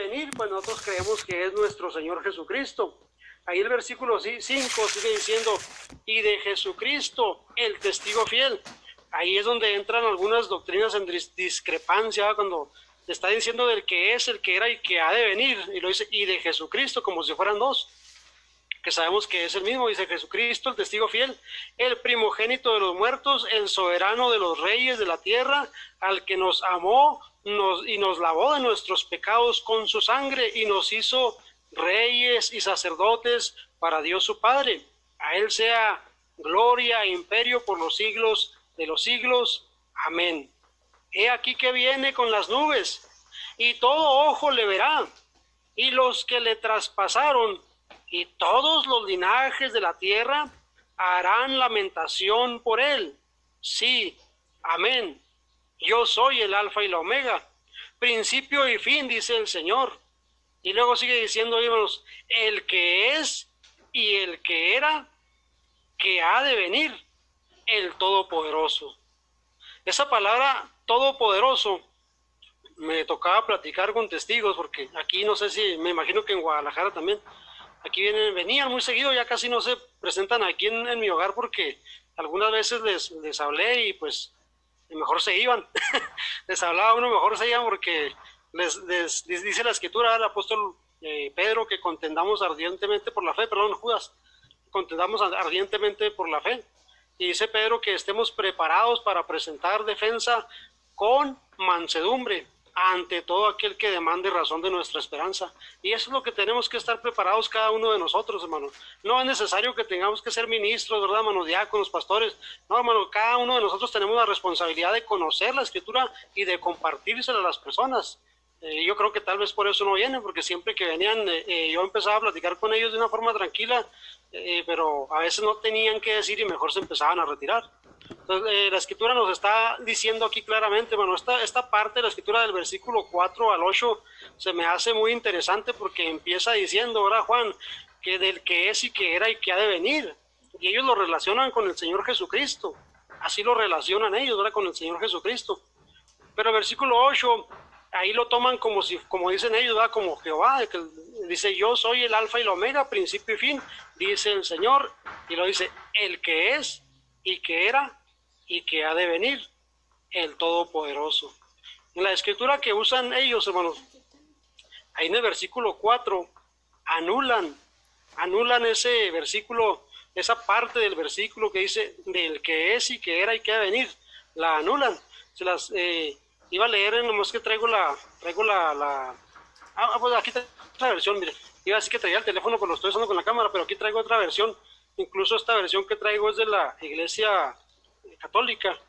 venir, pues nosotros creemos que es nuestro Señor Jesucristo. Ahí el versículo 5 sigue diciendo, y de Jesucristo, el testigo fiel. Ahí es donde entran algunas doctrinas en discrepancia, cuando está diciendo del que es, el que era y que ha de venir, y lo dice, y de Jesucristo, como si fueran dos, que sabemos que es el mismo. Dice Jesucristo, el testigo fiel, el primogénito de los muertos, el soberano de los reyes de la tierra, al que nos amó y nos lavó de nuestros pecados con su sangre, y nos hizo reyes y sacerdotes para Dios su Padre. A él sea gloria e imperio por los siglos de los siglos. Amén. He aquí que viene con las nubes, y todo ojo le verá, y los que le traspasaron, y todos los linajes de la tierra harán lamentación por él. Sí, amén. Yo soy el alfa y la omega, principio y fin, dice el Señor. Y luego sigue diciendo, hermanos, el que es y el que era, que ha de venir, el Todopoderoso. Esa palabra Todopoderoso, me tocaba platicar con testigos, porque aquí no sé si, me imagino que en Guadalajara también, aquí venían muy seguido, ya casi no se presentan aquí en mi hogar, porque algunas veces les hablé y pues mejor se iban. Les hablaba uno, mejor se iban, porque les dice la escritura, el apóstol Pedro, que contendamos ardientemente por la fe, Judas, contendamos ardientemente por la fe. Y dice Pedro que estemos preparados para presentar defensa con mansedumbre ante todo aquel que demande razón de nuestra esperanza. Y eso es lo que tenemos que estar preparados cada uno de nosotros, hermano. No es necesario que tengamos que ser ministros, ¿verdad, hermano? Diáconos, pastores. No, hermano, cada uno de nosotros tenemos la responsabilidad de conocer la escritura y de compartírsela a las personas. Yo creo que tal vez por eso no vienen, porque siempre que venían, yo empezaba a platicar con ellos de una forma tranquila, pero a veces no tenían que decir y mejor se empezaban a retirar. Entonces, la escritura nos está diciendo aquí claramente, hermano, esta parte de la escritura del versículo 4 al 8 se me hace muy interesante, porque empieza diciendo, ¿verdad, Juan? Que del que es y que era y que ha de venir. Y ellos lo relacionan con el Señor Jesucristo. Así lo relacionan ellos, ¿verdad? Con el Señor Jesucristo. Pero el versículo 8, ahí lo toman como dicen ellos, ¿verdad? Como Jehová, que dice, yo soy el alfa y la omega, principio y fin, dice el Señor. Y lo dice, el que es y que era y que ha de venir, el Todopoderoso. En la escritura que usan ellos, hermanos, ahí en el versículo 4, anulan ese versículo, esa parte del versículo que dice, del que es y que era y que ha de venir, la anulan. Se las iba a leer, nomás que traigo pues aquí traigo otra versión, mire. Iba a decir que traía el teléfono, pero lo estoy usando con la cámara, pero aquí traigo otra versión. Incluso esta versión que traigo es de la Iglesia Católica,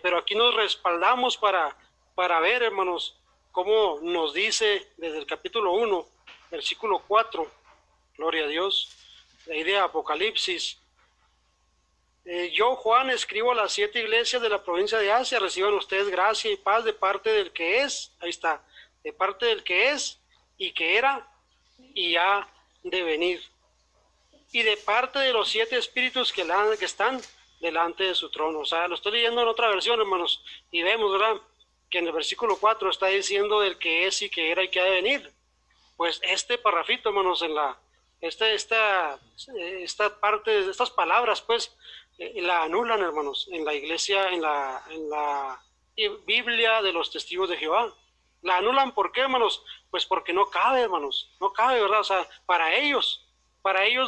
pero aquí nos respaldamos para ver, hermanos, cómo nos dice desde el capítulo 1, versículo 4, gloria a Dios, la idea de Apocalipsis. Yo, Juan, escribo a las 7 iglesias de la provincia de Asia, reciban ustedes gracia y paz de parte del que es, ahí está, de parte del que es y que era y ha de venir, y de parte de los 7 espíritus que están delante de su trono. O sea, lo estoy leyendo en otra versión, hermanos, y vemos, ¿verdad?, que en el versículo 4 está diciendo del que es y que era y que ha de venir. Pues este parrafito, hermanos, en esta parte, estas palabras, pues, la anulan, hermanos, en la iglesia, en la Biblia de los testigos de Jehová. La anulan, ¿por qué, hermanos? Pues porque no cabe, hermanos, no cabe, ¿verdad? O sea, para ellos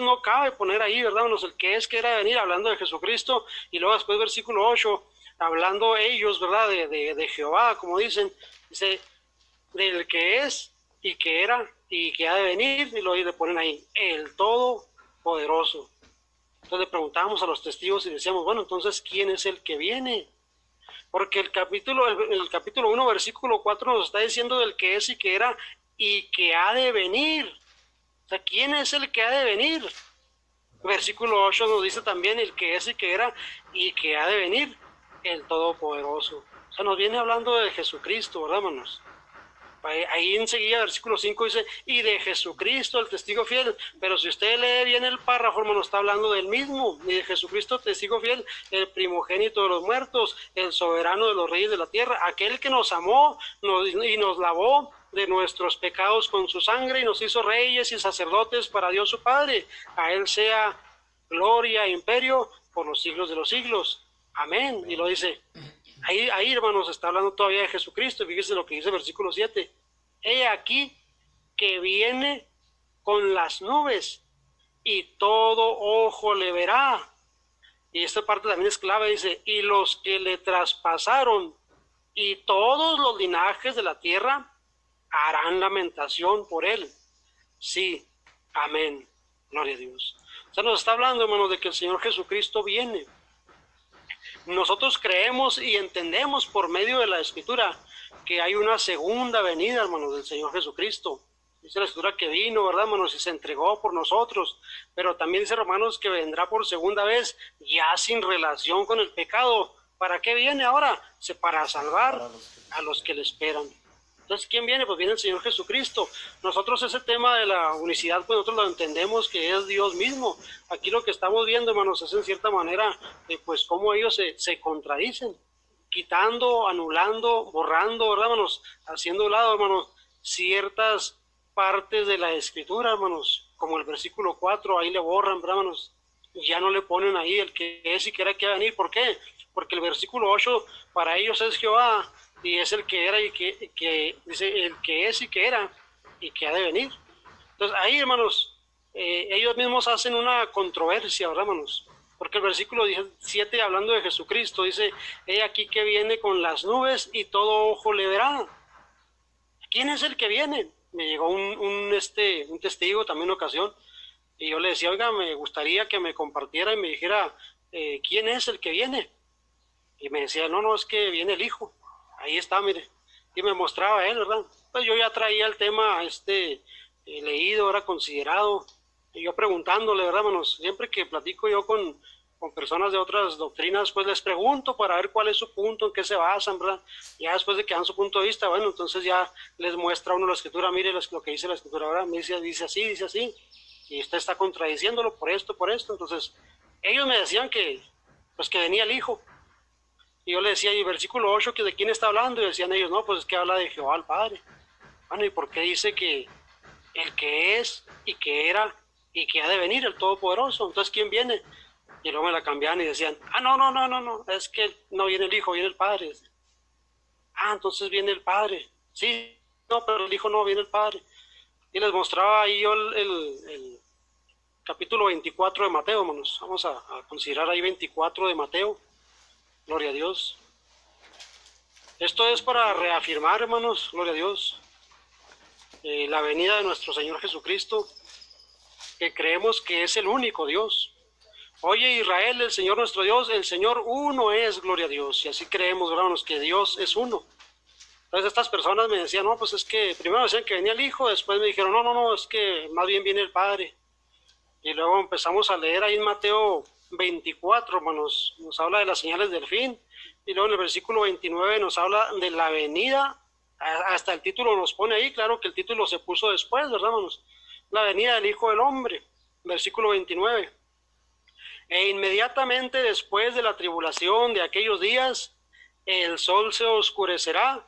no cabe poner ahí, ¿verdad, hermanos? El que es, que era de venir, hablando de Jesucristo, y luego después versículo 8, hablando ellos, ¿verdad?, de Jehová, como dicen, dice, del que es y que era y que ha de venir, y lo le ponen ahí, el Todopoderoso. Entonces le preguntábamos a los testigos y decíamos, bueno, entonces, ¿quién es el que viene? Porque el capítulo 1, versículo 4 nos está diciendo del que es y que era y que ha de venir. O sea, ¿quién es el que ha de venir? Versículo 8 nos dice también el que es y que era y que ha de venir, el Todopoderoso. O sea, nos viene hablando de Jesucristo, ¿verdad, hermanos? Ahí enseguida, versículo 5 dice, y de Jesucristo, el testigo fiel. Pero si usted lee bien el párrafo, hermano, está hablando del mismo, y de Jesucristo, testigo fiel, el primogénito de los muertos, el soberano de los reyes de la tierra, aquel que nos amó y nos lavó de nuestros pecados con su sangre y nos hizo reyes y sacerdotes para Dios su Padre. A Él sea gloria e imperio por los siglos de los siglos. Amén. Y lo dice, ahí hermanos, está hablando todavía de Jesucristo. Fíjese lo que dice el versículo 7. He aquí que viene con las nubes y todo ojo le verá. Y esta parte también es clave, dice, y los que le traspasaron y todos los linajes de la tierra harán lamentación por él. Sí, amén. Gloria a Dios. O sea, nos está hablando, hermanos, de que el Señor Jesucristo viene. Nosotros creemos y entendemos por medio de la Escritura que hay una segunda venida, hermanos, del Señor Jesucristo. Dice la Escritura que vino, ¿verdad, hermanos? Y se entregó por nosotros. Pero también dice Romanos que vendrá por segunda vez, ya sin relación con el pecado. ¿Para qué viene ahora? Para salvar a los que le esperan. Entonces, ¿quién viene? Pues viene el Señor Jesucristo. Nosotros ese tema de la unicidad, pues nosotros lo entendemos que es Dios mismo. Aquí lo que estamos viendo, hermanos, es en cierta manera, pues cómo ellos se contradicen, quitando, anulando, borrando, ¿verdad, hermanos? Haciendo un lado, hermanos, ciertas partes de la Escritura, hermanos, como el versículo 4, ahí le borran, ¿verdad, hermanos? Ya no le ponen ahí el que es y que era que va a venir. ¿Por qué? Porque el versículo 8 para ellos es Jehová, y es el que era y que dice el que es y que era y que ha de venir. Entonces ahí, hermanos, ellos mismos hacen una controversia, ¿verdad, hermanos? Porque el versículo 17, hablando de Jesucristo, dice, he aquí que viene con las nubes y todo ojo le verá. ¿Quién es el que viene? Me llegó un testigo también en una ocasión, y yo le decía, oiga, me gustaría que me compartiera y me dijera, ¿quién es el que viene? Y me decía, no, es que viene el Hijo. Ahí está, mire. Y me mostraba él, ¿verdad? Pues yo ya traía el tema leído, era considerado. Y yo preguntándole, ¿verdad, hermanos? Siempre que platico yo con personas de otras doctrinas, pues les pregunto para ver cuál es su punto, en qué se basan, ¿verdad? Ya después de que dan su punto de vista, bueno, entonces ya les muestra uno la Escritura, mire lo que dice la Escritura, ¿verdad? Me dice así, y usted está contradiciéndolo por esto. Entonces, ellos me decían que venía el Hijo. Y yo le decía, y versículo 8, que de quién está hablando, y decían ellos, no, pues es que habla de Jehová el Padre. Bueno, ¿y por qué dice que el que es, y que era, y que ha de venir, el Todopoderoso? Entonces, ¿quién viene? Y luego me la cambiaban y decían, no, es que no viene el Hijo, viene el Padre. Entonces viene el Padre. Sí, no, pero el Hijo no, viene el Padre. Y les mostraba ahí yo el capítulo 24 de Mateo, hermanos. Vamos a considerar ahí 24 de Mateo. Gloria a Dios. Esto es para reafirmar, hermanos, gloria a Dios, la venida de nuestro Señor Jesucristo, que creemos que es el único Dios. Oye, Israel, el Señor nuestro Dios, el Señor uno es, gloria a Dios, y así creemos, hermanos, que Dios es uno. Entonces estas personas me decían, no, pues es que primero decían que venía el Hijo, después me dijeron, no, es que más bien viene el Padre. Y luego empezamos a leer ahí en Mateo 24, hermanos, nos habla de las señales del fin, y luego en el versículo 29 nos habla de la venida, hasta el título nos pone ahí, claro que el título se puso después, ¿verdad, hermanos? La venida del Hijo del Hombre, versículo 29. E inmediatamente después de la tribulación de aquellos días, el sol se oscurecerá,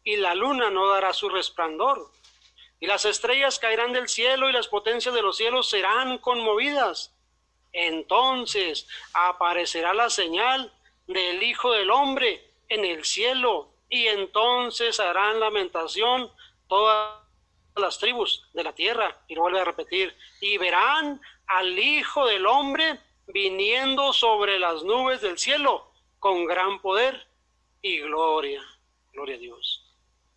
y la luna no dará su resplandor, y las estrellas caerán del cielo, y las potencias de los cielos serán conmovidas. Entonces aparecerá la señal del Hijo del Hombre en el cielo, y entonces harán lamentación todas las tribus de la tierra. Y lo vuelve a repetir, y verán al Hijo del Hombre viniendo sobre las nubes del cielo con gran poder y gloria. Gloria a Dios.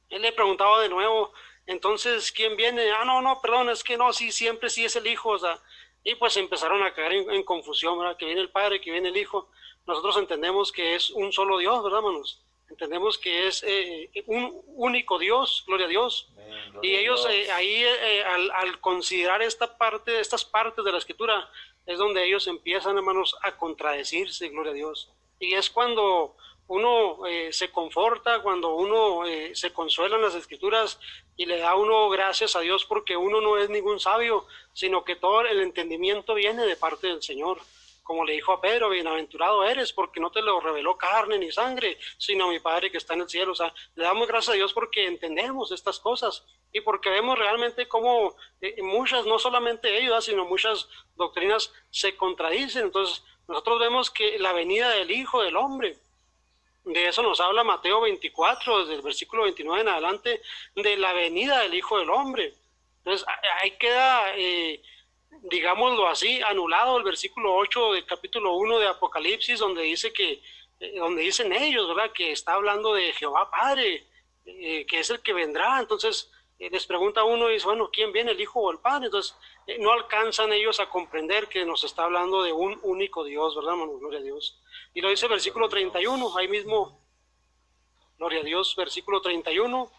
Él le preguntaba de nuevo, entonces, ¿quién viene? No, perdón, es que no, sí, siempre sí es el Hijo, o sea. Y pues empezaron a caer en confusión, ¿verdad? Que viene el Padre, que viene el Hijo. Nosotros entendemos que es un solo Dios, ¿verdad, hermanos? Entendemos que es un único Dios, gloria a Dios. Y ellos ahí, al considerar estas partes de la Escritura, es donde ellos empiezan, hermanos, a contradecirse, gloria a Dios. Y es cuando uno se conforta, cuando uno se consuela en las Escrituras y le da uno gracias a Dios, porque uno no es ningún sabio, sino que todo el entendimiento viene de parte del Señor. como le dijo a Pedro, bienaventurado eres porque no te lo reveló carne ni sangre, sino mi Padre que está en el cielo. O sea, le damos gracias a Dios porque entendemos estas cosas y porque vemos realmente cómo muchas, no solamente ellos, sino muchas doctrinas se contradicen. Entonces, nosotros vemos que la venida del Hijo del Hombre, de eso nos habla Mateo 24, desde el versículo 29 en adelante, de la venida del Hijo del Hombre. Entonces, ahí queda, digámoslo así, anulado el versículo 8 del capítulo 1 de Apocalipsis, donde dice que, donde dicen ellos, ¿verdad?, que está hablando de Jehová Padre, que es el que vendrá. Entonces, les pregunta uno y dice, bueno, ¿quién viene, el Hijo o el Padre? Entonces, no alcanzan ellos a comprender que nos está hablando de un único Dios, ¿verdad, hermano? Gloria a Dios. Y lo dice el versículo 31, ahí mismo, gloria a Dios, versículo 31.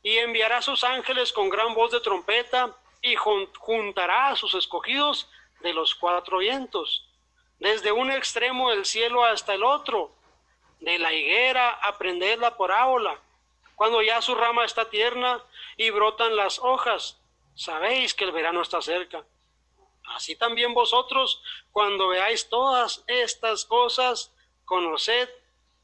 Y enviará a sus ángeles con gran voz de trompeta y juntará a sus escogidos de los cuatro vientos, desde un extremo del cielo hasta el otro. De la higuera aprended la parábola. Cuando ya su rama está tierna y brotan las hojas, sabéis que el verano está cerca. Así también vosotros, cuando veáis todas estas cosas, conoced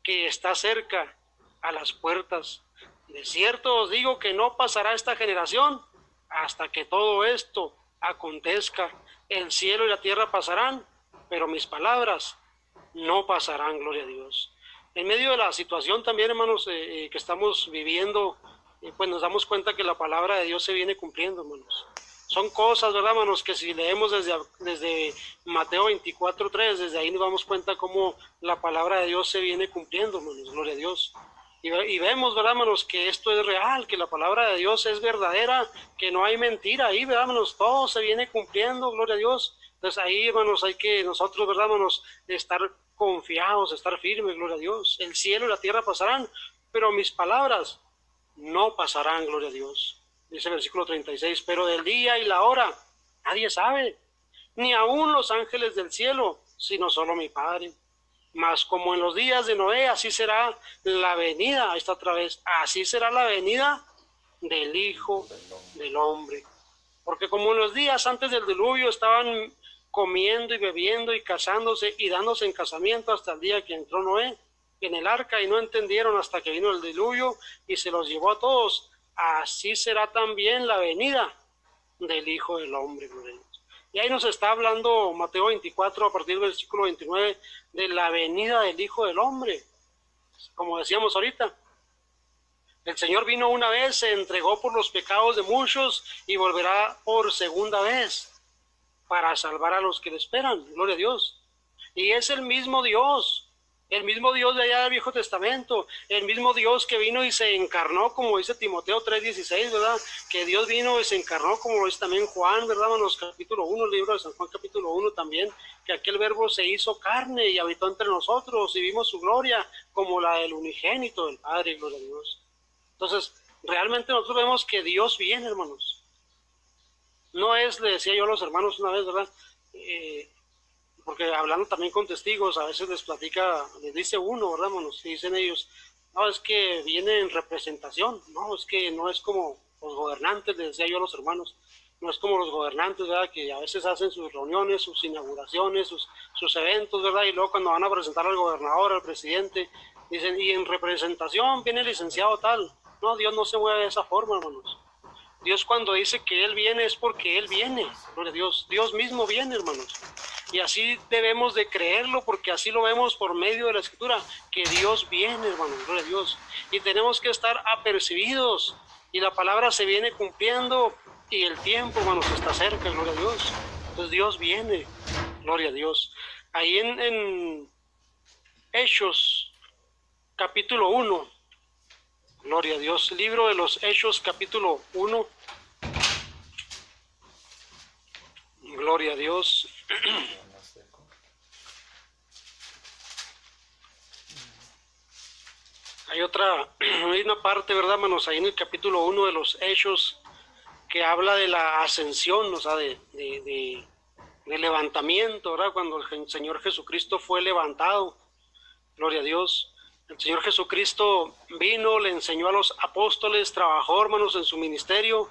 que está cerca, a las puertas. De cierto os digo que no pasará esta generación hasta que todo esto acontezca. El cielo y la tierra pasarán, pero mis palabras no pasarán, gloria a Dios. En medio de la situación también, hermanos, que estamos viviendo, pues nos damos cuenta que la palabra de Dios se viene cumpliendo, hermanos. Son cosas, ¿verdad, hermanos?, que si leemos desde Mateo 24:3, desde ahí nos damos cuenta cómo la palabra de Dios se viene cumpliendo, hermanos, gloria a Dios. Y vemos, ¿verdad, hermanos?, que esto es real, que la palabra de Dios es verdadera, que no hay mentira ahí, ¿verdad, hermanos? Todo se viene cumpliendo, gloria a Dios. Entonces ahí, hermanos, hay que nosotros, ¿verdad, hermanos?, estar confiados, estar firmes, gloria a Dios. El cielo y la tierra pasarán, pero mis palabras no pasarán, gloria a Dios. Dice el versículo 36, pero del día y la hora nadie sabe, ni aun los ángeles del cielo, sino solo mi Padre. Mas como en los días de Noé, así será la venida, ahí está otra vez, así será la venida del Hijo del Hombre. Porque como en los días antes del diluvio estaban comiendo y bebiendo y casándose y dándose en casamiento hasta el día que entró Noé en el arca y no entendieron hasta que vino el diluvio y se los llevó a todos, así será también la venida del Hijo del Hombre. Y ahí nos está hablando Mateo 24 a partir del versículo 29 de la venida del Hijo del Hombre. Como decíamos ahorita, el Señor vino una vez, se entregó por los pecados de muchos y volverá por segunda vez para salvar a los que le esperan, gloria a Dios. Y es el mismo Dios de allá del Viejo Testamento, el mismo Dios que vino y se encarnó, como dice Timoteo 3:16, ¿verdad? Que Dios vino y se encarnó, como lo dice también Juan, ¿verdad, hermanos? Capítulo 1, el libro de San Juan, capítulo 1 también, que aquel verbo se hizo carne y habitó entre nosotros y vimos su gloria como la del unigénito del Padre, gloria a Dios. Entonces, realmente nosotros vemos que Dios viene, hermanos. No es, le decía yo a los hermanos una vez, ¿verdad? Porque hablando también con testigos, a veces les dice uno, ¿verdad, hermanos? Y dicen ellos, no, es que viene en representación, no, es que no es como los gobernantes, les decía yo a los hermanos, no es como los gobernantes, ¿verdad?, que a veces hacen sus reuniones, sus inauguraciones, sus eventos, ¿verdad?, y luego cuando van a presentar al gobernador, al presidente, dicen, y en representación viene el licenciado tal. No, Dios no se mueve de esa forma, hermanos. Dios cuando dice que Él viene es porque Él viene, gloria a Dios. Dios mismo viene, hermanos. Y así debemos de creerlo, porque así lo vemos por medio de la Escritura, que Dios viene, hermanos, gloria a Dios. Y tenemos que estar apercibidos, y la palabra se viene cumpliendo, y el tiempo, hermanos, está cerca, gloria a Dios. Entonces Dios viene, gloria a Dios. Ahí en Hechos, capítulo 1, gloria a Dios, libro de los Hechos, capítulo 1, gloria a Dios. Hay una parte, ¿verdad, hermanos? Ahí en el capítulo 1 de los Hechos, que habla de la ascensión, o sea, de levantamiento, ¿verdad? Cuando el Señor Jesucristo fue levantado, gloria a Dios. El Señor Jesucristo vino, le enseñó a los apóstoles, trabajó, hermanos, en su ministerio,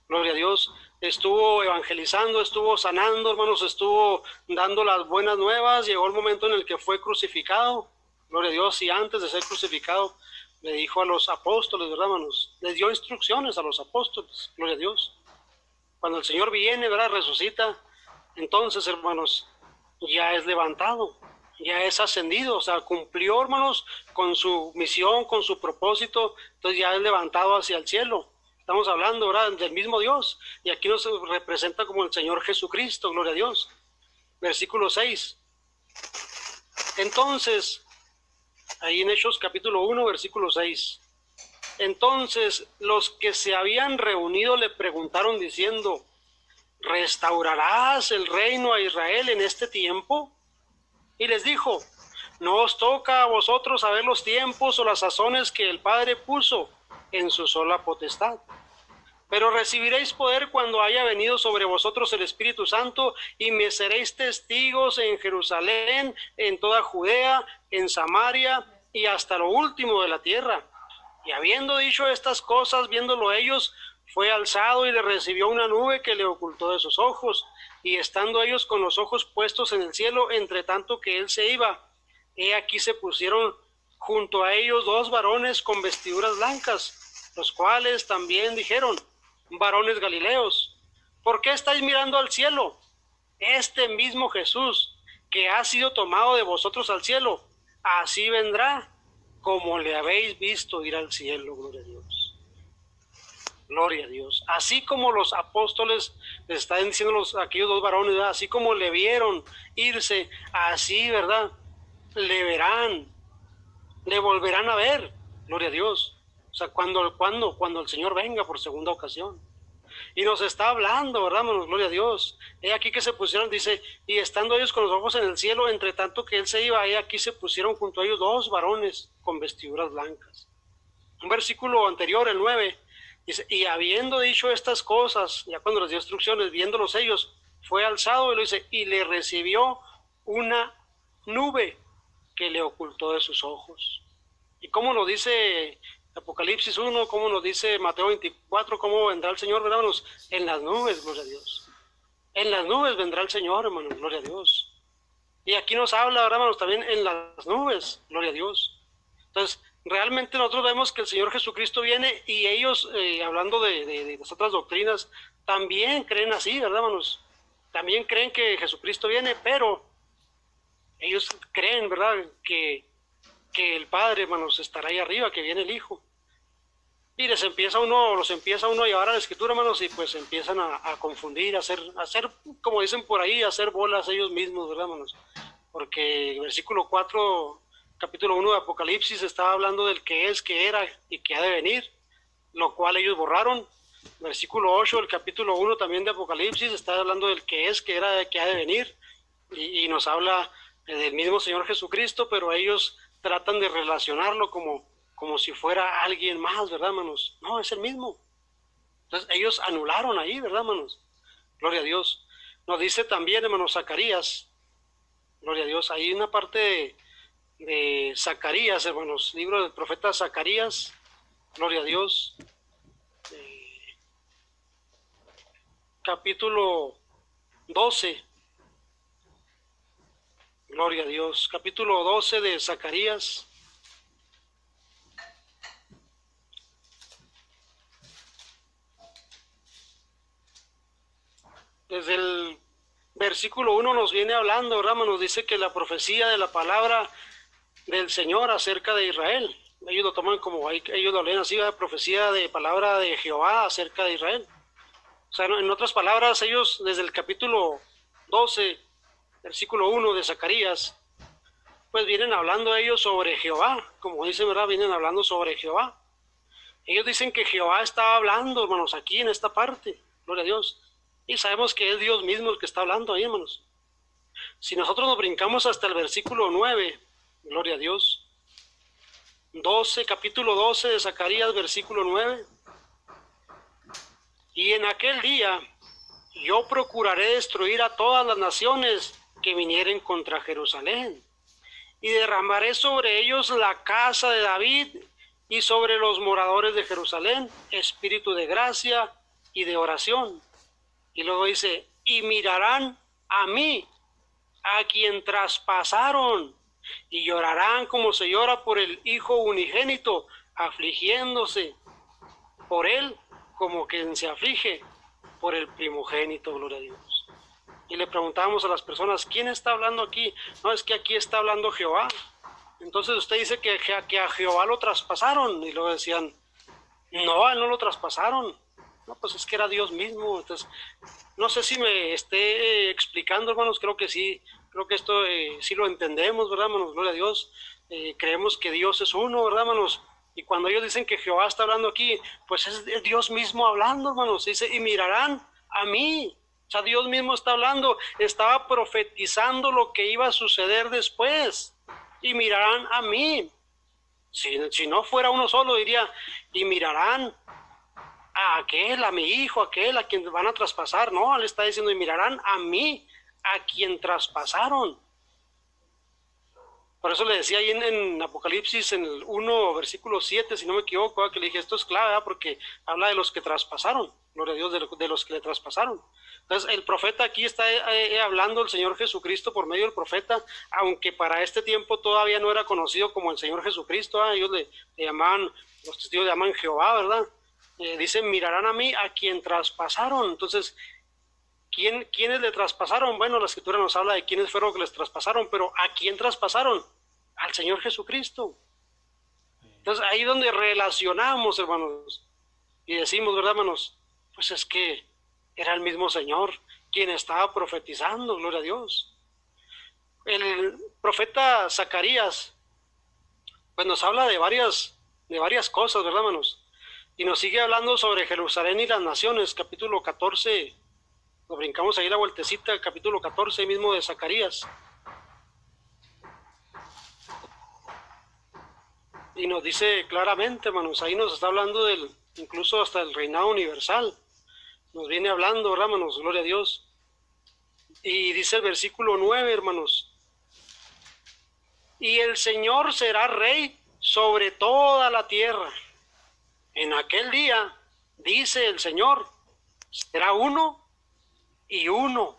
gloria a Dios. estuvo evangelizando, estuvo sanando, hermanos, estuvo dando las buenas nuevas. Llegó el momento en el que fue crucificado, gloria a Dios, y antes de ser crucificado le dijo a los apóstoles, ¿verdad, hermanos? Les dio instrucciones a los apóstoles, gloria a Dios. Cuando el Señor viene, ¿verdad?, resucita, entonces, hermanos, ya es levantado, ya es ascendido, o sea, cumplió, hermanos, con su misión, con su propósito, entonces ya es levantado hacia el cielo. Estamos hablando, ¿verdad?, del mismo Dios, y aquí nos representa como el Señor Jesucristo, gloria a Dios. Versículo 6. Entonces, ahí en Hechos capítulo 1, versículo 6. Entonces los que se habían reunido le preguntaron diciendo, ¿restaurarás el reino a Israel en este tiempo? Y les dijo, no os toca a vosotros saber los tiempos o las sazones que el Padre puso en su sola potestad. Pero recibiréis poder cuando haya venido sobre vosotros el Espíritu Santo, y me seréis testigos en Jerusalén, en toda Judea, en Samaria y hasta lo último de la tierra. Y habiendo dicho estas cosas, viéndolo ellos, fue alzado y le recibió una nube que le ocultó de sus ojos. Y estando ellos con los ojos puestos en el cielo, entre tanto que él se iba, he aquí se pusieron junto a ellos dos varones con vestiduras blancas, los cuales también dijeron, varones galileos, ¿por qué estáis mirando al cielo? Este mismo Jesús, que ha sido tomado de vosotros al cielo, así vendrá, como le habéis visto ir al cielo. Gloria a Dios. Gloria a Dios. Así como los apóstoles les están diciendo aquellos dos varones, ¿verdad?, así como le vieron irse, así, ¿verdad?, le verán, le volverán a ver. Gloria a Dios. O sea, cuando el Señor venga por segunda ocasión. Y nos está hablando, ¿verdad, hermanos? Gloria a Dios. He aquí que se pusieron, dice, y estando ellos con los ojos en el cielo, entre tanto que él se iba, he aquí se pusieron junto a ellos dos varones con vestiduras blancas. Un versículo anterior, el 9, dice, y habiendo dicho estas cosas, ya cuando les dio instrucciones, viéndolos ellos, fue alzado y lo dice, y le recibió una nube que le ocultó de sus ojos. Y como nos dice Apocalipsis 1, como nos dice Mateo 24, cómo vendrá el Señor, ¿verdad, hermanos? En las nubes, gloria a Dios. En las nubes vendrá el Señor, hermanos, gloria a Dios. Y aquí nos habla, ¿verdad, hermanos? También en las nubes, gloria a Dios. Entonces, realmente nosotros vemos que el Señor Jesucristo viene, y ellos, hablando de las otras doctrinas, también creen así, ¿verdad, hermanos? También creen que Jesucristo viene, pero ellos creen, ¿verdad?, que el Padre, hermanos, estará ahí arriba, que viene el Hijo. Y los empieza uno a llevar a la Escritura, hermanos, y pues empiezan a confundir, a hacer, como dicen por ahí, a hacer bolas ellos mismos, ¿verdad, hermanos? Porque el versículo 4, capítulo 1 de Apocalipsis, estaba hablando del que es, que era y que ha de venir, lo cual ellos borraron. Versículo 8 del capítulo 1 también de Apocalipsis está hablando del que es, que era, que ha de venir, y nos habla del mismo Señor Jesucristo, pero ellos tratan de relacionarlo como si fuera alguien más, ¿verdad, hermanos? No, es el mismo. Entonces ellos anularon ahí, ¿verdad, hermanos? Gloria a Dios. Nos dice también, hermanos, Zacarías, gloria a Dios, hay una parte de Zacarías, hermanos, libro del profeta Zacarías, gloria a Dios, capítulo 12, gloria a Dios, capítulo 12 de Zacarías. Desde el versículo 1 nos viene hablando, ¿verdad? Nos dice que la profecía de la palabra del Señor acerca de Israel, ellos lo toman como, ellos lo leen así, la profecía de palabra de Jehová acerca de Israel. O sea, en otras palabras, ellos desde el capítulo 12, versículo 1 de Zacarías, pues vienen hablando ellos sobre Jehová, como dicen, ¿verdad? Vienen hablando sobre Jehová. Ellos dicen que Jehová estaba hablando, hermanos, aquí en esta parte, gloria a Dios. Y sabemos que es Dios mismo el que está hablando ahí, hermanos. Si nosotros nos brincamos hasta el versículo 9, gloria a Dios, 12, capítulo 12 de Zacarías, versículo 9. Y en aquel día yo procuraré destruir a todas las naciones que vinieren contra Jerusalén, y derramaré sobre ellos la casa de David y sobre los moradores de Jerusalén espíritu de gracia y de oración. Y luego dice, y mirarán a mí, a quien traspasaron, y llorarán como se llora por el hijo unigénito, afligiéndose por él como quien se aflige por el primogénito, gloria a Dios. Y le preguntábamos a las personas, ¿quién está hablando aquí? No, es que aquí está hablando Jehová. Entonces usted dice que a Jehová lo traspasaron, y luego decían, no, a él no lo traspasaron. No, pues es que era Dios mismo. Entonces, no sé si me esté explicando, hermanos, creo que sí, creo que esto sí lo entendemos, ¿verdad, hermanos? Gloria a Dios. Creemos que Dios es uno, ¿verdad, hermanos? Y cuando ellos dicen que Jehová está hablando aquí, pues es Dios mismo hablando, hermanos. Dice, y mirarán a mí. O sea, Dios mismo está hablando, estaba profetizando lo que iba a suceder después. Y mirarán a mí. Si no fuera uno solo, diría, y mirarán a aquel, a mi hijo, aquel a quien van a traspasar. No, él está diciendo, y mirarán a mí, a quien traspasaron. Por eso le decía ahí en Apocalipsis, en el 1, versículo 7, si no me equivoco, que le dije, esto es clave, ¿verdad? Porque habla de los que traspasaron, gloria a Dios, de los que le traspasaron. Entonces, el profeta aquí está hablando el Señor Jesucristo por medio del profeta, aunque para este tiempo todavía no era conocido como el Señor Jesucristo, ¿verdad? Ellos le llamaban, los testigos le llaman Jehová, ¿verdad? Dicen, mirarán a mí, a quien traspasaron. Entonces, ¿quiénes le traspasaron? Bueno, la Escritura nos habla de quiénes fueron los que les traspasaron, pero ¿a quién traspasaron? Al Señor Jesucristo. Entonces, ahí donde relacionamos, hermanos, y decimos, ¿verdad, hermanos? Pues es que era el mismo Señor quien estaba profetizando, gloria a Dios. El profeta Zacarías, pues nos habla de varias cosas, ¿verdad, hermanos? Y nos sigue hablando sobre Jerusalén y las naciones, capítulo 14, nos brincamos ahí la vueltecita, capítulo 14 mismo de Zacarías. Y nos dice claramente, hermanos, ahí nos está hablando incluso hasta el reinado universal. Nos viene hablando, ¿verdad, hermanos? Gloria a Dios. Y dice el versículo 9, hermanos, y el Señor será rey sobre toda la tierra. En aquel día, dice el Señor, será uno y uno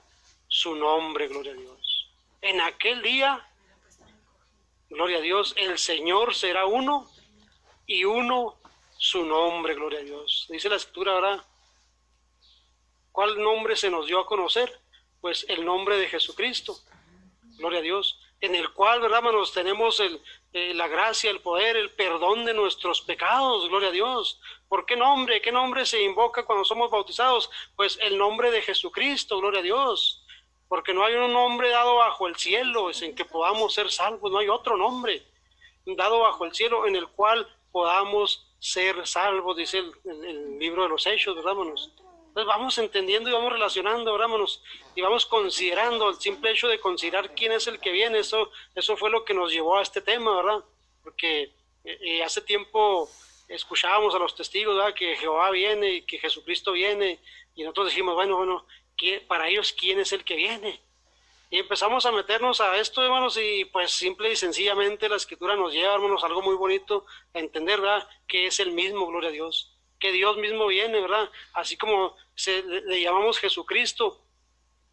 su nombre, gloria a Dios. En aquel día, gloria a Dios, el Señor será uno y uno su nombre, gloria a Dios. Dice la Escritura, ¿verdad? ¿Cuál nombre se nos dio a conocer? Pues el nombre de Jesucristo, gloria a Dios, en el cual, ¿verdad, hermanos? Tenemos la gracia, el poder, el perdón de nuestros pecados, gloria a Dios. ¿Por qué nombre? ¿Qué nombre se invoca cuando somos bautizados? Pues el nombre de Jesucristo, gloria a Dios. Porque no hay un nombre dado bajo el cielo en que podamos ser salvos, no hay otro nombre dado bajo el cielo en el cual podamos ser salvos, dice el libro de los Hechos, ¿verdad, hermanos? Entonces vamos entendiendo y vamos relacionando, ¿verdad, hermanos? Y vamos considerando, el simple hecho de considerar quién es el que viene, eso fue lo que nos llevó a este tema, ¿verdad? Porque hace tiempo escuchábamos a los testigos, ¿verdad? Que Jehová viene y que Jesucristo viene, y nosotros dijimos, bueno, para ellos, ¿quién es el que viene? Y empezamos a meternos a esto, hermanos, y pues simple y sencillamente la Escritura nos lleva, hermanos, algo muy bonito a entender, ¿verdad? Que es el mismo, gloria a Dios, que Dios mismo viene, ¿verdad? Así como le llamamos Jesucristo,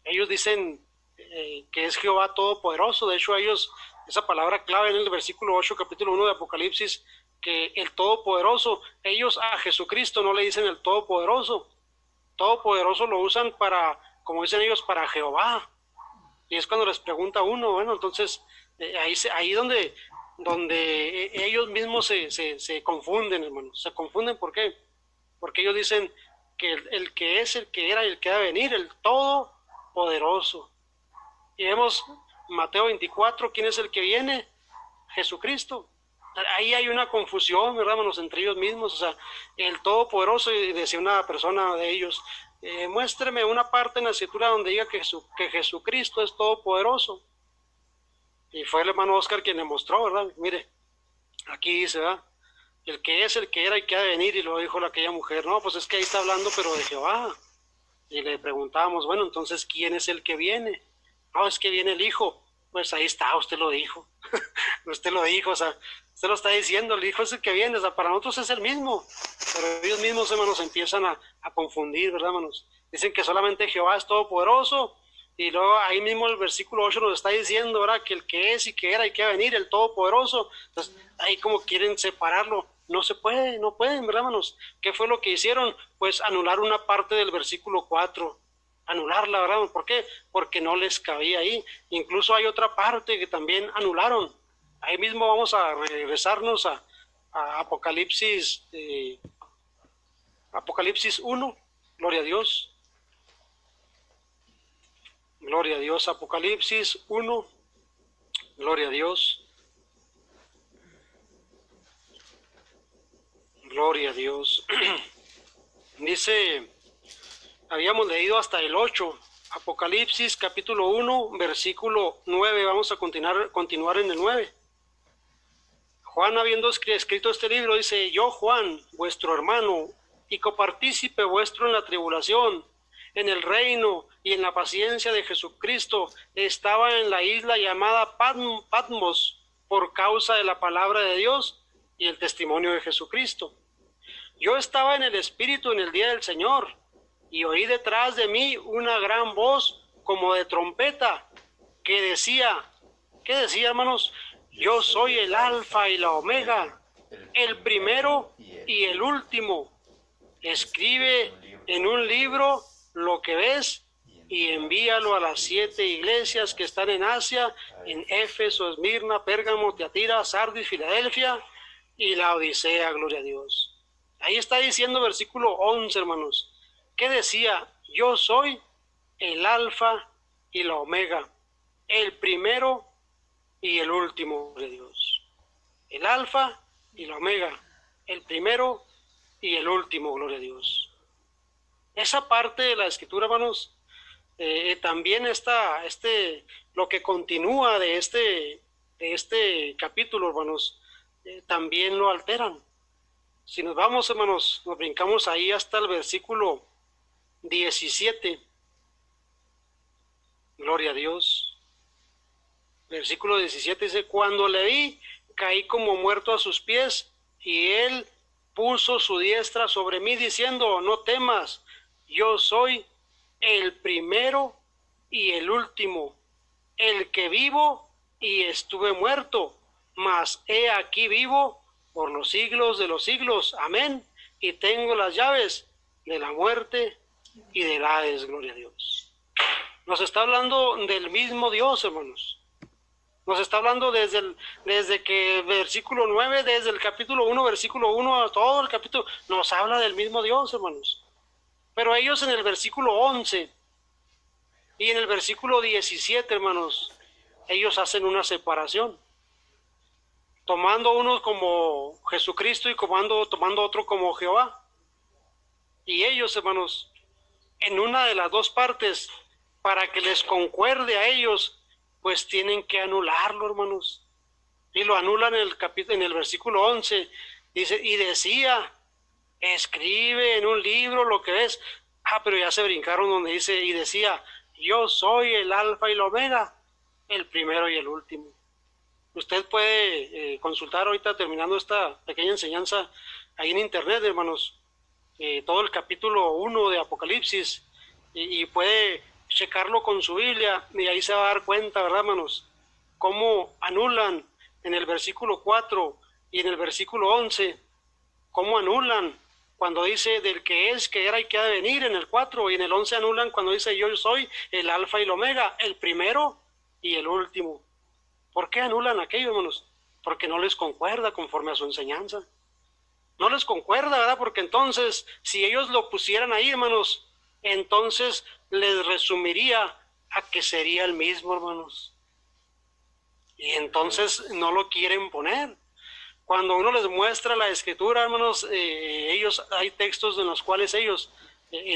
ellos dicen que es Jehová Todopoderoso. De hecho, ellos, esa palabra clave en el versículo 8, capítulo 1 de Apocalipsis, que el Todopoderoso, ellos a Jesucristo no le dicen el Todopoderoso. Todopoderoso lo usan para, como dicen ellos, para Jehová. Y es cuando les pregunta uno, bueno, entonces, ahí donde ellos mismos se confunden, hermanos. Se confunden, ¿por qué? Porque ellos dicen que el que es, el que era y el que va a venir, el Todopoderoso. Y vemos Mateo 24, ¿quién es el que viene? Jesucristo. Ahí hay una confusión, ¿verdad, hermanos? Entre ellos mismos, o sea, el Todopoderoso, y decía una persona de ellos, muéstreme una parte en la Escritura donde diga que Jesucristo es todopoderoso. Y fue el hermano Oscar quien le mostró, ¿verdad? Mire, aquí dice, ¿verdad? El que es, el que era y que ha de venir, y lo dijo aquella mujer, no, pues es que ahí está hablando, pero de Jehová. Y le preguntábamos, bueno, entonces, ¿quién es el que viene? No, es que viene el Hijo. Pues ahí está, usted lo dijo. Usted lo dijo, o sea, usted lo está diciendo, el Hijo es el que viene, o sea, para nosotros es el mismo, pero ellos mismos, hermanos, empiezan a confundir, ¿verdad, hermanos? Dicen que solamente Jehová es todopoderoso, y luego ahí mismo el versículo 8 nos está diciendo, ¿verdad?, que el que es y que era y que va a venir, el todopoderoso. Entonces, ahí como quieren separarlo, no se puede, no pueden, ¿verdad, hermanos? ¿Qué fue lo que hicieron? Pues anular una parte del versículo 4, anularla, ¿verdad? ¿Por qué? Porque no les cabía ahí. Incluso hay otra parte que también anularon. Ahí mismo vamos a regresarnos a Apocalipsis, Apocalipsis 1, gloria a Dios. Gloria a Dios, Apocalipsis 1, gloria a Dios. Gloria a Dios. Dice, habíamos leído hasta el 8, Apocalipsis capítulo 1, versículo 9, vamos a continuar en el 9. Juan, habiendo escrito este libro, dice, yo Juan, vuestro hermano, y copartícipe vuestro en la tribulación, en el reino y en la paciencia de Jesucristo, estaba en la isla llamada Patmos, por causa de la palabra de Dios y el testimonio de Jesucristo. Yo estaba en el Espíritu en el día del Señor, y oí detrás de mí una gran voz como de trompeta, que decía, ¿qué decía, hermanos? Yo soy el Alfa y la Omega, el primero y el último. Escribe en un libro lo que ves y envíalo a las 7 iglesias que están en Asia, en Éfeso, Esmirna, Pérgamo, Tiatira, Sardis, Filadelfia y la Odisea, gloria a Dios. Ahí está diciendo versículo 11, hermanos. ¿Qué decía? Yo soy el Alfa y la Omega, el primero y el último de Dios. El Alfa y la Omega, el primero y el último, gloria a Dios. Esa parte de la escritura, hermanos, también está lo que continúa de este capítulo, hermanos, también lo alteran. Si nos vamos, hermanos, nos brincamos ahí hasta el versículo 17. Gloria a Dios. Versículo 17 dice, cuando le vi, caí como muerto a sus pies, y él puso su diestra sobre mí, diciendo, no temas, yo soy el primero y el último, el que vivo y estuve muerto, mas he aquí vivo por los siglos de los siglos, amén, y tengo las llaves de la muerte y del Hades, gloria a Dios. Nos está hablando del mismo Dios, hermanos. Nos está hablando desde que versículo 9, desde el capítulo 1, versículo 1 a todo el capítulo, nos habla del mismo Dios, hermanos. Pero ellos en el versículo 11 y en el versículo 17, hermanos, ellos hacen una separación. Tomando uno como Jesucristo y tomando otro como Jehová. Y ellos, hermanos, en una de las dos partes, para que les concuerde a ellos, pues tienen que anularlo, hermanos. Y lo anulan en el versículo 11. Dice, y decía, escribe en un libro lo que ves. Pero ya se brincaron donde dice, y decía, yo soy el Alfa y la Omega, el primero y el último. Usted puede consultar ahorita, terminando esta pequeña enseñanza, ahí en internet, hermanos, todo el capítulo 1 de Apocalipsis, y puede checarlo con su Biblia, y ahí se va a dar cuenta, ¿verdad, hermanos? Cómo anulan en el versículo 4 y en el versículo 11, cómo anulan cuando dice del que es, que era y que ha de venir en el 4, y en el 11 anulan cuando dice yo soy el Alfa y el Omega, el primero y el último. ¿Por qué anulan aquello, hermanos? Porque no les concuerda conforme a su enseñanza. No les concuerda, ¿verdad? Porque entonces, si ellos lo pusieran ahí, hermanos, entonces les resumiría a que sería el mismo, hermanos. Y entonces no lo quieren poner. Cuando uno les muestra la escritura, hermanos, hay textos en los cuales ellos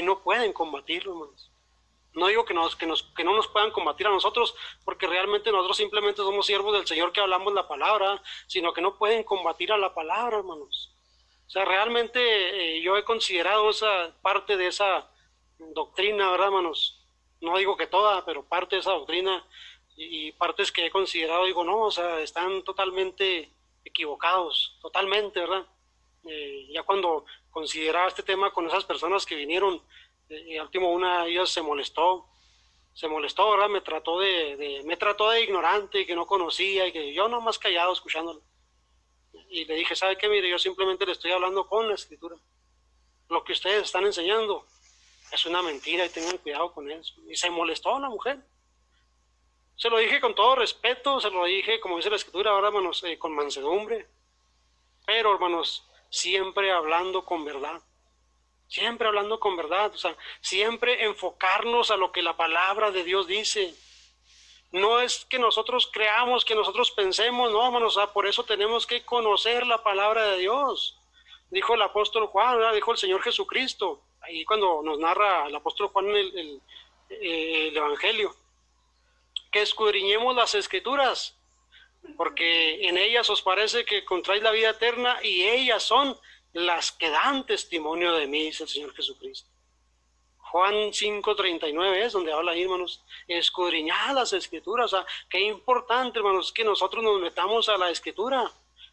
no pueden combatirlo, hermanos. No digo que no nos puedan combatir a nosotros, porque realmente nosotros simplemente somos siervos del Señor que hablamos la palabra, sino que no pueden combatir a la palabra, hermanos. O sea, realmente yo he considerado esa parte de esa doctrina, ¿verdad, hermanos? No digo que toda, pero parte de esa doctrina, y partes que he considerado, digo, no, o sea, están totalmente equivocados, totalmente, ¿verdad? Ya cuando consideraba este tema con esas personas que vinieron, y al último una de ellas se molestó, ¿verdad? Me trató de ignorante y que no conocía y que yo nomás callado escuchándolo. Y le dije, ¿sabe qué? Mire, yo simplemente le estoy hablando con la escritura. Lo que ustedes están enseñando es una mentira y tengan cuidado con eso. Y se molestó la mujer. Se lo dije con todo respeto, se lo dije, como dice la escritura ahora, hermanos, con mansedumbre. Pero, hermanos, siempre hablando con verdad. Siempre hablando con verdad. O sea, siempre enfocarnos a lo que la palabra de Dios dice. No es que nosotros creamos, que nosotros pensemos, no, hermanos, o sea, por eso tenemos que conocer la palabra de Dios. Dijo el apóstol Juan, ¿verdad? Dijo el Señor Jesucristo, ahí cuando nos narra el apóstol Juan el Evangelio, que escudriñemos las Escrituras, porque en ellas os parece que encontráis la vida eterna y ellas son las que dan testimonio de mí, dice el Señor Jesucristo. Juan 5:39 es donde habla ahí, hermanos, escudriñad las Escrituras. O sea, qué importante, hermanos, que nosotros nos metamos a la Escritura.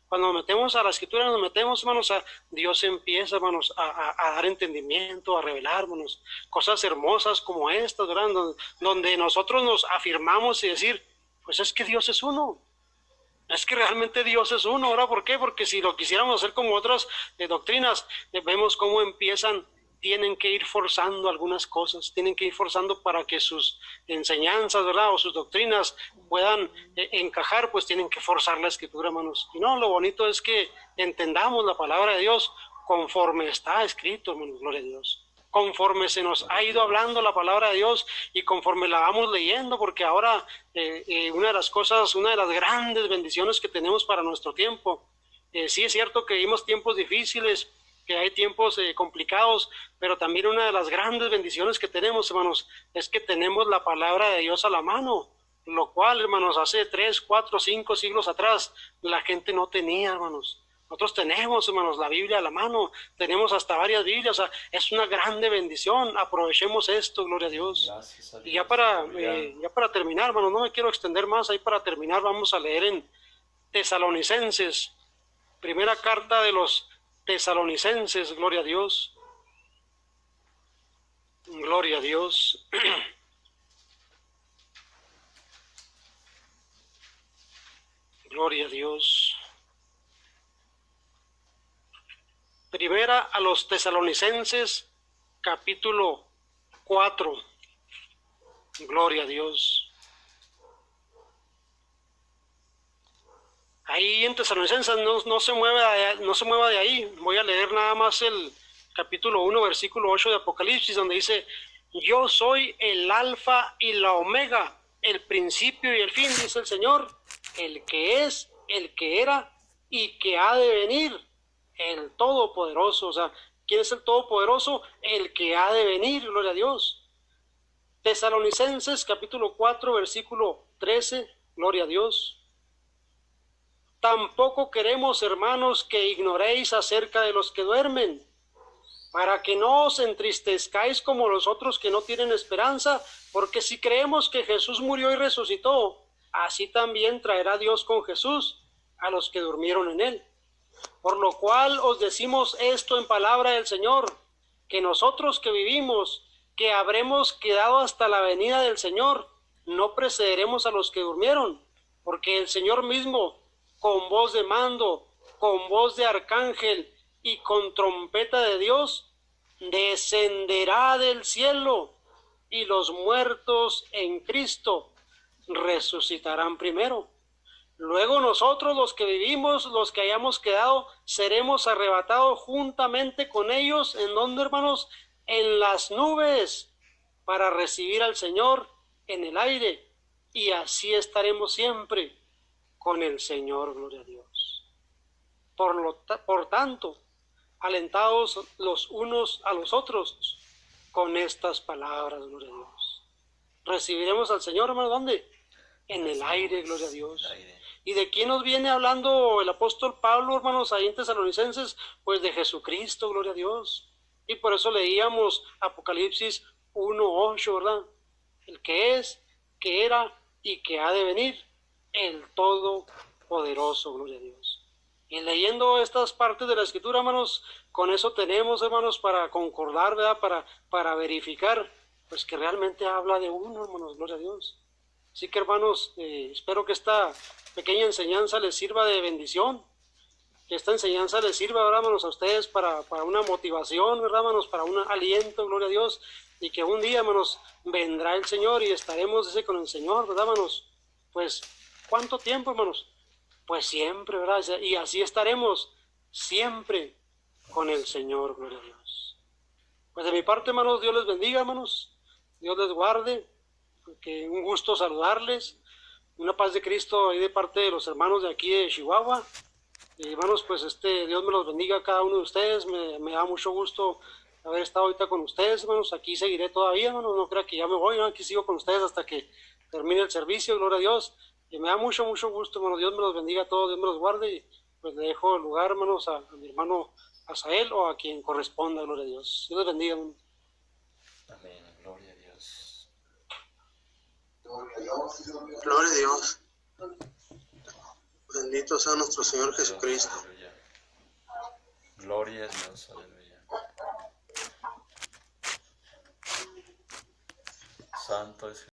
Cuando nos metemos a la Escritura, nos metemos, hermanos, a Dios empieza, hermanos, a dar entendimiento, a revelar, hermanos, cosas hermosas como estas, ¿verdad? Donde nosotros nos afirmamos y decir, pues es que Dios es uno. Es que realmente Dios es uno, ¿verdad? ¿Por qué? Porque si lo quisiéramos hacer como otras doctrinas, vemos cómo empiezan. Tienen que ir forzando algunas cosas, tienen que ir forzando para que sus enseñanzas, ¿verdad? O sus doctrinas puedan encajar, pues tienen que forzar la Escritura, hermanos. Y no, lo bonito es que entendamos la palabra de Dios conforme está escrito, hermanos, gloria a Dios. Conforme se nos ha ido hablando la palabra de Dios y conforme la vamos leyendo, porque ahora una de las cosas, una de las grandes bendiciones que tenemos para nuestro tiempo, sí es cierto que vivimos tiempos difíciles, que hay tiempos complicados, pero también una de las grandes bendiciones que tenemos, hermanos, es que tenemos la palabra de Dios a la mano, lo cual, hermanos, hace 3, 4, 5 siglos atrás la gente no tenía, hermanos. Nosotros tenemos, hermanos, la Biblia a la mano, tenemos hasta varias Biblias, o sea, es una grande bendición, aprovechemos esto, gloria a Dios. Y ya para terminar, hermanos, no me quiero extender más, ahí para terminar vamos a leer en Tesalonicenses, primera carta de los Tesalonicenses, gloria a Dios. Gloria a Dios. Gloria a Dios. Primera a los Tesalonicenses, capítulo 4. Gloria a Dios. Ahí en Tesalonicenses no se mueva de ahí. Voy a leer nada más el capítulo 1, versículo 8 de Apocalipsis, donde dice, yo soy el alfa y la omega, el principio y el fin, dice el Señor, el que es, el que era y que ha de venir, el Todopoderoso. O sea, ¿quién es el Todopoderoso? El que ha de venir, gloria a Dios. Tesalonicenses, capítulo 4, versículo 13, gloria a Dios. Tampoco queremos, hermanos, que ignoréis acerca de los que duermen, para que no os entristezcáis como los otros que no tienen esperanza, porque si creemos que Jesús murió y resucitó, así también traerá Dios con Jesús a los que durmieron en él. Por lo cual os decimos esto en palabra del Señor, que nosotros que vivimos, que habremos quedado hasta la venida del Señor, no precederemos a los que durmieron, porque el Señor mismo, con voz de mando, con voz de arcángel y con trompeta de Dios, descenderá del cielo, y los muertos en Cristo resucitarán primero. Luego nosotros los que vivimos, los que hayamos quedado, seremos arrebatados juntamente con ellos. ¿En dónde, hermanos? En las nubes, para recibir al Señor en el aire, y así estaremos siempre con el Señor, gloria a Dios. Por tanto, alentados los unos a los otros con estas palabras, gloria a Dios. Recibiremos al Señor, hermano, ¿dónde? En el aire, gloria a Dios. ¿Y de quién nos viene hablando el apóstol Pablo, hermanos, ahí en Tesalonicenses? Pues de Jesucristo, gloria a Dios. Y por eso leíamos Apocalipsis 1:8, ¿verdad? El que es, que era y que ha de venir el Todopoderoso, gloria a Dios. Y leyendo estas partes de la Escritura, hermanos, con eso tenemos, hermanos, para concordar, ¿verdad? Para verificar, pues que realmente habla de uno, hermanos, gloria a Dios. Así que, hermanos, espero que esta pequeña enseñanza les sirva de bendición, que esta enseñanza les sirva, ¿verdad, hermanos, a ustedes para una motivación, ¿verdad, hermanos? Para un aliento, gloria a Dios, y que un día, hermanos, vendrá el Señor y estaremos, dice, con el Señor, ¿verdad, hermanos? Pues, ¿cuánto tiempo, hermanos? Pues siempre, ¿verdad? Y así estaremos siempre con el Señor, gloria a Dios. Pues de mi parte, hermanos, Dios les bendiga, hermanos, Dios les guarde, que un gusto saludarles, una paz de Cristo ahí de parte de los hermanos de aquí de Chihuahua. Y hermanos, pues Dios me los bendiga a cada uno de ustedes, me da mucho gusto haber estado ahorita con ustedes, hermanos, aquí seguiré todavía, hermanos, no crea que ya me voy, ¿no? Aquí sigo con ustedes hasta que termine el servicio, gloria a Dios, y me da mucho gusto, hermanos, Dios me los bendiga a todos, Dios me los guarde, y pues le dejo el lugar, hermanos, a mi hermano Asael o a quien corresponda, gloria a Dios. Dios les bendiga, hermanos. Amén, gloria a Dios. Gloria a Dios. Bendito sea nuestro Señor Jesucristo. Aleluya. Gloria a Dios, aleluya. Santo es